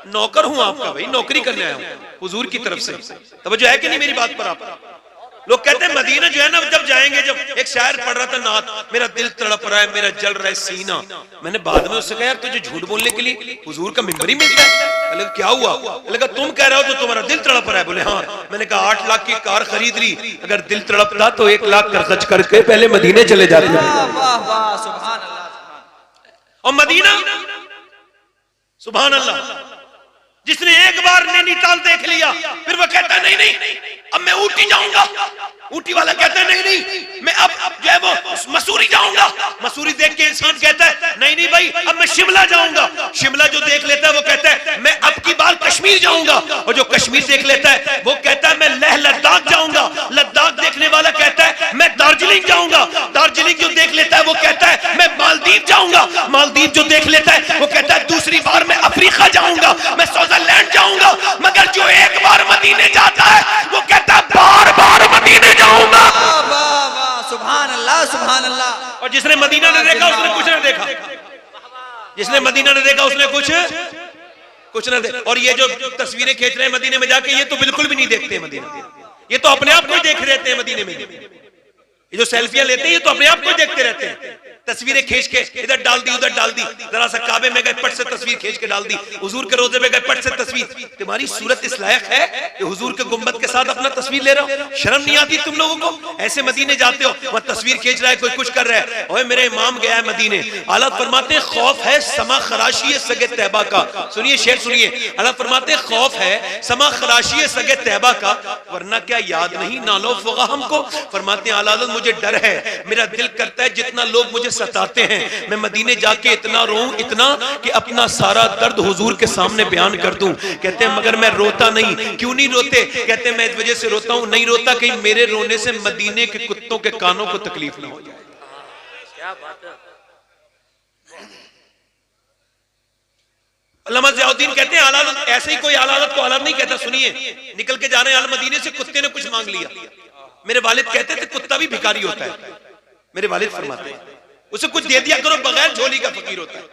नौकर हूं आपका भाई, नौकरी करने आया हूं हुजूर की तरफ से। तवज्जो है कि नहीं मेरी बात पर? आप लोग कहते हैं मदीना जो है ना, जब जाएंगे, जब एक शायर पढ़ रहा था नात, मेरा दिल तड़प रहा है, मेरा जल रहा है सीना। मैंने बाद में उससे कहा यार तुझे झूठ बोलने के लिए हुजूर का मिंबर ही मिलता है? बोले क्या हुआ? बोले तुम कह रहे हो तो तुम्हारा दिल तड़प रहा है? बोले हाँ। मैंने कहा 8 लाख की कार खरीद ली, अगर दिल तड़पता तो 1 लाख खर्च करके पहले मदीने चले जाते। और मदीना सुभान अल्लाह, जिसने एक बार नैनीताल देख लिया फिर वो कहता है नहीं नहीं अब मैं ऊटी जाऊंगा। ऊटी वाला कहता है नहीं नहीं मैं अब जो है वो मसूरी जाऊंगा। मसूरी देख के इंसान कहता है नहीं नहीं भाई अब मैं शिमला जाऊंगा। शिमला जो देख लेता है वो कहता है मैं अब की बार कश्मीर जाऊंगा। और जो कश्मीर देख लेता है वो कहता है मैं लेह लद्दाख जाऊंगा। लद्दाख देखने वाला कहता है मैं दार्जिलिंग जाऊंगा। दार्जिलिंग जो देख लेता है वो कहता है मैं मालदीव जाऊंगा। मालदीव जो देख लेता है वो कहता है दूसरी बार मैं अफ्रीका जाऊंगा, मैं स्विट्जरलैंड जाऊंगा। मगर जो एक बार मदीने जाता है वो कहता है बार बार मदीने जाऊंगा। सुभान अल्लाह, सुभान अल्लाह। और जिसने मदीना ने देखा उसने कुछ नहीं देखा, जिसने मदीना ने देखा उसने कुछ ना देखा। और ये जो तस्वीरें खींच रहे हैं मदीने में जाके, ये तो बिल्कुल भी नहीं देखते हैं मदीना, ये तो अपने आप को ही देख रहते हैं मदीने में। ये जो सेल्फियां लेते हैं ये तो अपने आप को ही देखते रहते हैं। तस्वीरें खींच के इधर डाल दी उधर डाल दी, जरा सा काबे में गए पट से तस्वीर खींच के डाल दी, हुजूर के रोजे में गए पट से तस्वीर। तुम्हारी सूरत इस लायक है कि हुजूर के गुंबद के साथ अपना तस्वीर ले रहे हो? शर्म नहीं आती तुम लोगों को? ऐसे मदीने जाते हो, वह तस्वीर खींच रहा है, कोई कुछ कर रहा है। ओए मेरे इमाम गया है मदीने, आला फरमाते खौफ है समा खराशी सगे तैबा का। सुनिए शेर सुनिए, आला फरमाते खौफ है समा खराशी सगे तैबा का, वरना क्या याद नहीं नालो फगा हमको। फरमाते आला मुझे डर है, मेरा दिल करता है जितना लोग मुझे सताते हैं मैं मदीने जाके इतना रोऊं, इतना कि अपना सारा दर्द हुजूर के सामने बयान कर दूं। कहते हैं मगर मैं रोता नहीं। क्यों नहीं रोते? कहते हैं मैं इस वजह से रोता हूं, नहीं रोता कहीं मेरे रोने से मदीने के कुत्तों के कानों को तकलीफ ना हो जाए। क्या बात है। अल्लामा ज़ियाउद्दीन कहते हैं आला ऐसे ही कोई आलादत को आलाद नहीं कहता। सुनिए, निकल के जा रहे हैं मदीने से, कुत्ते ने कुछ मांग लिया। मेरे वालिद कहते थे कुत्ता भी भिखारी होता है। मेरे वालिद फरमाते हैं उसे कुछ दे दिया करो, बगैर झोली का फकीर होता है।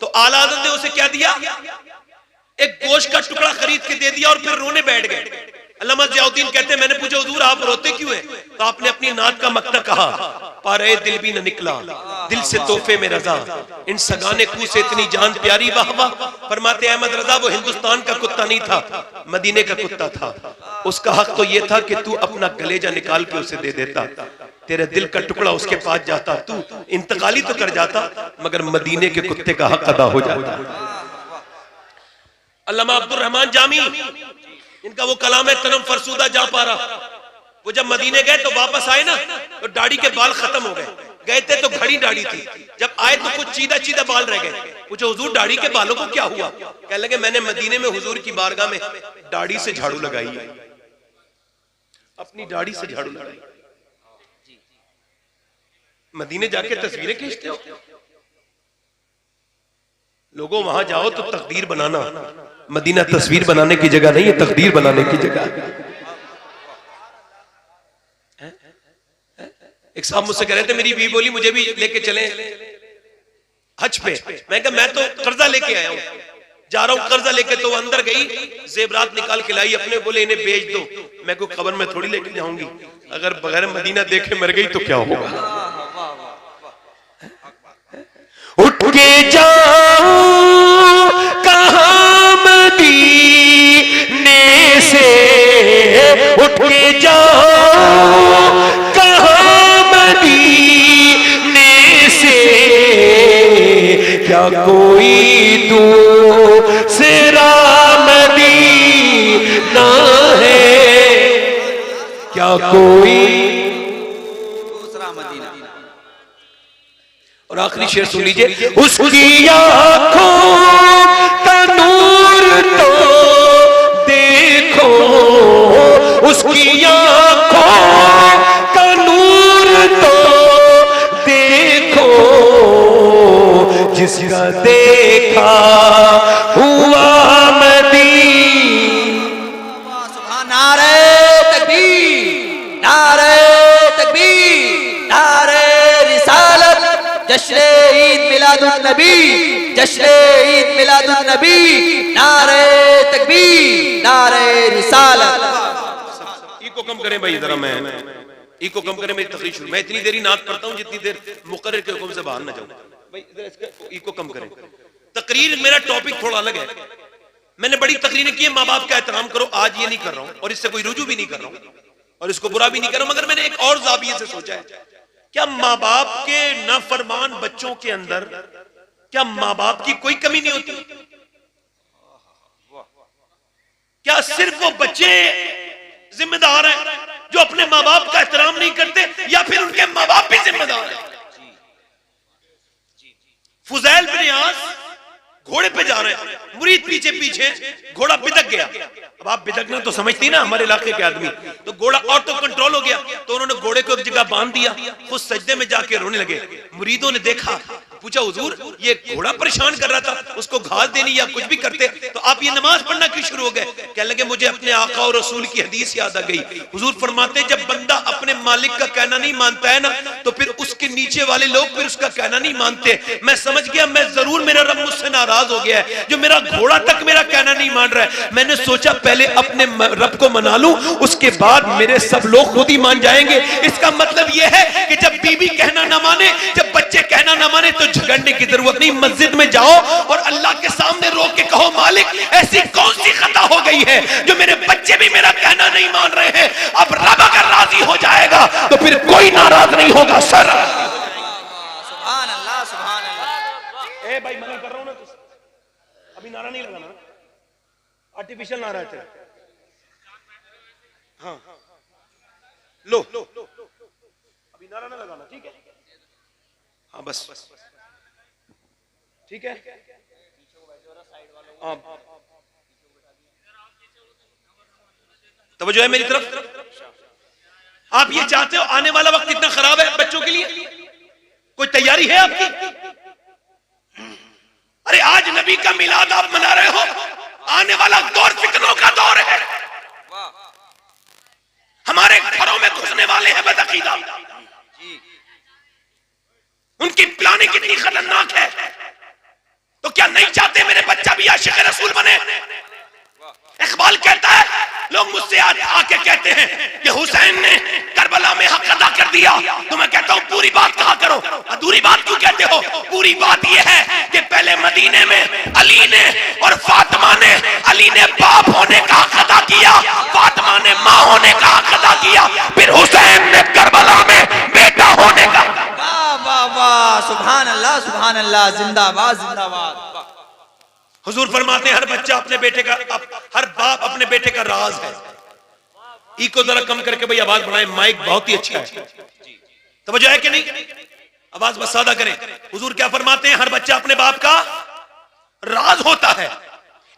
तो आला हज़रत ने उसे क्या दिया? एक गोश्त का टुकड़ा खरीद के दे दिया और फिर रोने बैठ गए। अल्लामा ज़ियाउद्दीन कहते हैं मैंने पूछा हुजूर आप रोते क्यों हैं? तो आपने अपनी नात का मकता कहा, पारे दिल भी न निकला दिल से तोहफे में रजा, इन सगाने कू से इतनी जान प्यारी वाह वाह। फरमाते अहमद रजा वो हिंदुस्तान का कुत्ता नहीं था, मदीने का कुत्ता था। उसका हक तो ये था कि तू अपना कलेजा निकाल के उसे दे देता, तेरे दिल का टुकड़ा उसके पास जाता, तू इंतकाली तो कर जाता मगर मदीने के कुत्ते का हक अदा हो जाता। अल्लामा अब्दुल रहमान जामी, इनका वो कलाम है तनम फरसूदा जा पारा। वो जब मदीने गए तो वापस आए ना तो दाढ़ी के बाल खत्म हो गए। गए थे तो घड़ी दाढ़ी थी, जब आए तो कुछ सीधा सीधा बाल रह गए। पूछो हुजूर दाढ़ी के बालों को क्या हुआ? कहने लगे मैंने मदीने में हुजूर की बारगाह में दाढ़ी से झाड़ू लगाई है, अपनी दाढ़ी से झाड़ू लगाई। मदीने जाके तस्वीरें खींचते हो लोगों, वहां जाओ तो तकदीर बनाना। मदीना तस्वीर बनाने की जगह नहीं है, तकदीर बनाने की जगह। एक साहब मुझसे कह रहे थे, मेरी बीवी बोली मुझे भी लेके चले हज पे। मैं कहा मैं तो कर्जा लेके आया हूं, जा रहा हूं कर्जा लेके। तो अंदर गई, जेबरात निकाल के लाई अपने, बोले इन्हें बेच दो। मैं को खबर में थोड़ी लेके जाऊंगी, अगर बगैर मदीना देखे मर गई तो क्या होगा? उठ के जाओ कहां मदीने से, उठ के जाओ कहां मदीने से, क्या कोई दूसरा मदीना है, क्या कोई दूसरा मदीना। और आखिरी शेर सुन लीजिए, उसकी आंखों का नूर तो देखो, उसकी आंखों का नूर तो देखो, जिसका देखा हुआ मदीना। सुभान नारे तकबीर, नारे तकबीर, नारे रिसालत, जश्न ईद मिलादुन नबी, जश्न ईद मिलादुन नबी। कम करें भाई जरा, मैं इको कम करें, मेरी तकरीर शुरू। मैं इतनी देरी नात पढ़ता हूँ जितनी देर मुकर्रर के हुक्म से बाहर ना जाऊं। भाई इधर इसका इको कम करें। तकरीर मेरा टॉपिक थोड़ा अलग है। मैंने बड़ी तकरीरें की, माँ बाप का एहतराम करो, आज ये नहीं कर रहा हूं और इससे कोई रुजू भी नहीं कर रहा हूं और इसको बुरा भी नहीं कर रहा हूं, मगर मैंने एक और जाविये से सोचा है, क्या माँ बाप के नाफरमान बच्चों के अंदर क्या माँ बाप की कोई कमी नहीं होती? क्या सिर्फ वो बच्चे जिम्मेदार हैं जो अपने माँ बाप का एहतराम नहीं करते, या फिर उनके माँ बाप भी जिम्मेदार हैं? फुजैल बिन यास घोड़े पे जा रहे हैं, मुरीद पीछे पीछे, घोड़ा बिदक गया। अब आप बिदकना तो समझती ना हमारे इलाके के आदमी, तो घोड़ा ऑटो कंट्रोल हो गया, तो उन्होंने घोड़े को एक जगह बांध दिया, खुद सजदे में जाके रोने लगे। मुरीदों ने देखा, पूछा हुजूर ये घोड़ा परेशान कर रहा था, उसको घास देनी या कुछ भी करते तो आप ये नमाज पढ़ना क्यों शुरू हो गए? कहने लगे मुझे अपने आका और रसूल की हदीस याद आ गई। हुजूर फरमाते जब बंदा अपने मालिक का कहना नहीं मानता है ना, तो फिर उसके नीचे वाले लोग फिर उसका कहना नहीं मानते। मैं समझ गया, मैं जरूर, मेरा रब मुझसे नाराज हो गया है, जो मेरा घोड़ा तक मेरा कहना नहीं मान रहा है। मैंने सोचा पहले अपने रब को मना लूं, उसके बाद मेरे सब लोग खुद ही मान जाएंगे। इसका मतलब यह है कि जब बीवी कहना ना माने, जब बच्चे कहना ना माने, तो झगड़ने की जरूरत नहीं। मस्जिद में जाओ और अल्लाह के सामने रो के कहो, मालिक ऐसी कौन सी खता हो गई है जो मेरे बच्चे भी मेरा कहना नहीं मान रहे हैं। अब रब अगर राजी हो जाएगा तो फिर कोई नाराज नहीं होगा। सर सुभान अल्लाह, सुभान अल्लाह। ए भाई मना कर रहा हूं ना, अभी नारा नहीं लगाना, आर्टिफिशियल नारा है तेरा। हाँ लो अभी नारा ना लगाना, ठीक है? हाँ बस ठीक है। तवज्जो है मेरी तरफ? आप ये चाहते हो आने वाला वक्त इतना खराब है बच्चों के लिए, कोई तैयारी है आपकी? अरे आज नबी का मिलाद आप मना रहे हो, आने वाला दौर फितनों का दौर है। हमारे घरों में घुसने वाले हैं बदअकीदा, उनकी प्लानिंग कितनी खतरनाक है। तो क्या नहीं चाहते मेरे बच्चा भी आशिक रसूल बने? इकबाल कहता है, लोग मुझसे आके कहते हैं कि हुसैन ने करबला में हक अदा कर दिया, तो मैं कहता हूं पूरी बात कहा करो, अधूरी बात क्यों कहते हो? पूरी बात यह है कि पहले मदीने में अली ने और फातिमा ने, अली ने बाप होने का हक अदा किया, फातिमा ने माँ होने का हक अदा किया, फिर हुसैन ने करबला में बेटा होने का। वाह वाह वाह, सुभान अल्लाह, सुभान अल्लाह, जिंदाबाद जिंदाबाद। हुजूर फरमाते हैं हर बच्चा अपने बेटे का, हर बाप अपने बेटे का राज है। इको जरा कम करके भाई आवाज बढ़ाएं, माइक बहुत ही अच्छा है। तवज्जो है कि नहीं? आवाज बस सादा करें। हुजूर क्या फरमाते हैं? हर बच्चा अपने बाप का राज होता है।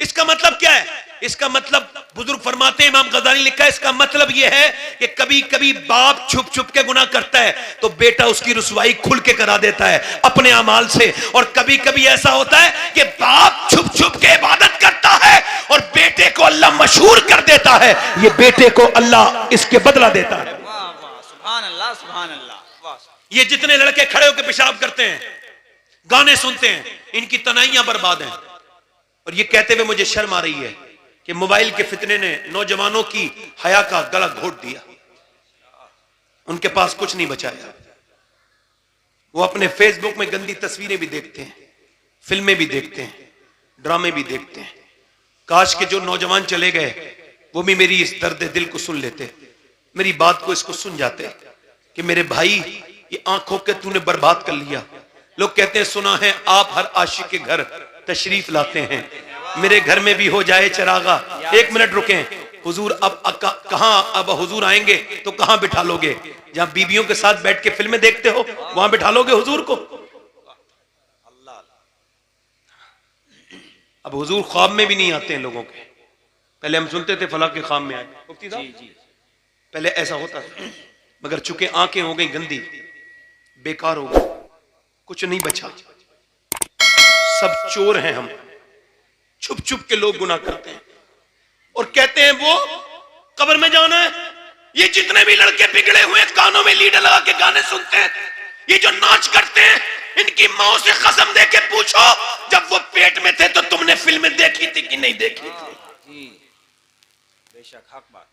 इसका मतलब क्या है? इसका मतलब बुजुर्ग फरमाते हैं, इमाम गजाली लिखा है, इसका मतलब यह है कि कभी कभी बाप छुप छुप के गुनाह करता है तो बेटा उसकी रुसवाई खुल के करा देता है अपने अमाल से, और कभी कभी ऐसा होता है कि बाप छुप छुप के इबादत करता है और बेटे को अल्लाह मशहूर कर देता है, ये बेटे को अल्लाह इसके बदला देता है। वाह वाह, सुभान अल्लाह, सुभान अल्लाह। ये जितने लड़के खड़े होकर पेशाब करते हैं, गाने सुनते हैं, इनकी तनाइयां बर्बाद हैं। और ये कहते हुए मुझे शर्म आ रही है कि मोबाइल के फितने ने नौजवानों की हया का गला घोट दिया, उनके पास कुछ नहीं बचाया। वो अपने फेसबुक में गंदी तस्वीरें भी देखते हैं, फिल्में भी देखते हैं, ड्रामे भी देखते हैं। काश के जो नौजवान चले गए वो भी मेरी इस दर्द दिल को सुन लेते, मेरी बात को इसको सुन जाते कि मेरे भाई ये आंखों के तूने बर्बाद कर लिया। लोग कहते हैं सुना है आप हर आशिक के घर तशरीफ लाते हैं, मेरे घर में भी हो जाए चरागा। एक मिनट रुकें हुजूर, अब कहां, अब हुजूर आएंगे तो कहां बिठा लोगे? जहां बीबियों के साथ बैठ के फिल्में देखते हो वहां बिठा लोगे हुजूर को? अब हुजूर ख्वाब में भी नहीं आते हैं लोगों के। पहले हम सुनते थे फला के ख्वाब में आए, मुफ्ती साहब पहले ऐसा होता था, मगर चूंकि आंखें हो गई गंदी, बेकार हो गई, कुछ नहीं बचा, सब चोर हैं हम। छुप छुप के लोग गुनाह करते हैं और कहते हैं वो कब्र में जाना है। ये जितने भी लड़के बिगड़े हुए कानों में लीडर लगा के गाने सुनते हैं, ये जो नाच करते हैं, इनकी माओ से कसम दे के पूछो जब वो पेट में थे तो तुमने फिल्में देखी थी कि नहीं देखी थी? बेशक हक बात।